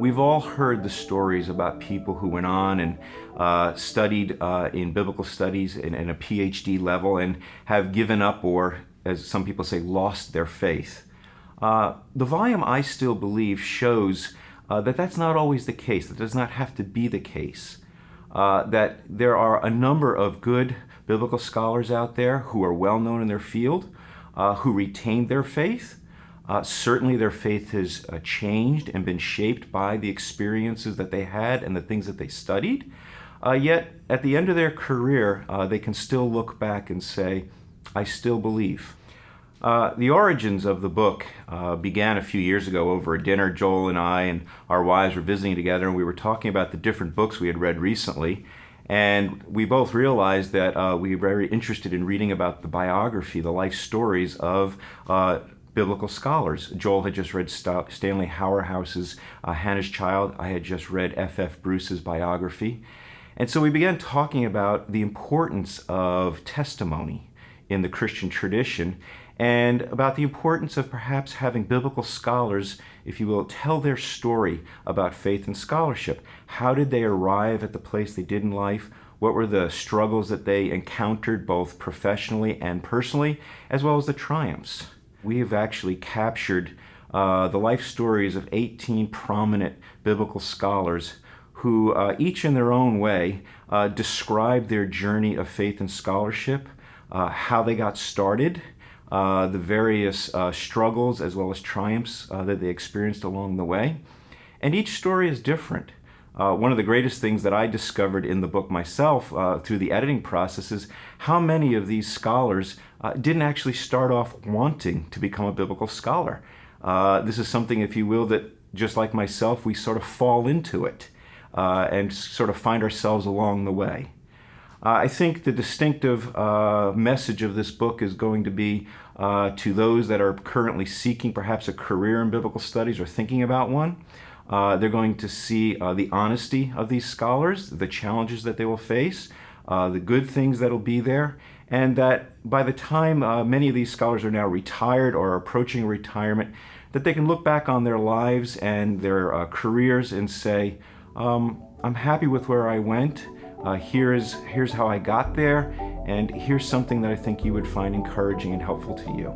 We've all heard the stories about people who went on and studied in biblical studies in a PhD level and have given up, or as some people say, lost their faith. The volume, I still believe, shows that that's not always the case. That does not have to be the case. That there are a number of good biblical scholars out there who are well known in their field, who retained their faith. Certainly their faith has changed and been shaped by the experiences that they had and the things that they studied. Yet at the end of their career, they can still look back and say, I still believe. The origins of the book began a few years ago over a dinner. Joel and I and our wives were visiting together, and we were talking about the different books we had read recently. And we both realized that we were very interested in reading about the biography, the life stories of biblical scholars. Joel had just read Stanley Hauerhaus's Hannah's Child. I had just read F.F. Bruce's biography. And so we began talking about the importance of testimony in the Christian tradition and about the importance of perhaps having biblical scholars, if you will, tell their story about faith and scholarship. How did they arrive at the place they did in life? What were the struggles that they encountered both professionally and personally, as well as the triumphs? We have actually captured the life stories of 18 prominent biblical scholars who, each in their own way, described their journey of faith and scholarship, how they got started, the various struggles as well as triumphs that they experienced along the way. And each story is different. One of the greatest things that I discovered in the book myself through the editing process is how many of these scholars didn't actually start off wanting to become a biblical scholar. This is something, if you will, that just like myself, we sort of fall into it and sort of find ourselves along the way. I think the distinctive message of this book is going to be to those that are currently seeking perhaps a career in biblical studies or thinking about one. They're going to see the honesty of these scholars, the challenges that they will face, the good things that will be there, and that by the time many of these scholars are now retired or approaching retirement, that they can look back on their lives and their careers and say, I'm happy with where I went. Here's how I got there, and here's something that I think you would find encouraging and helpful to you.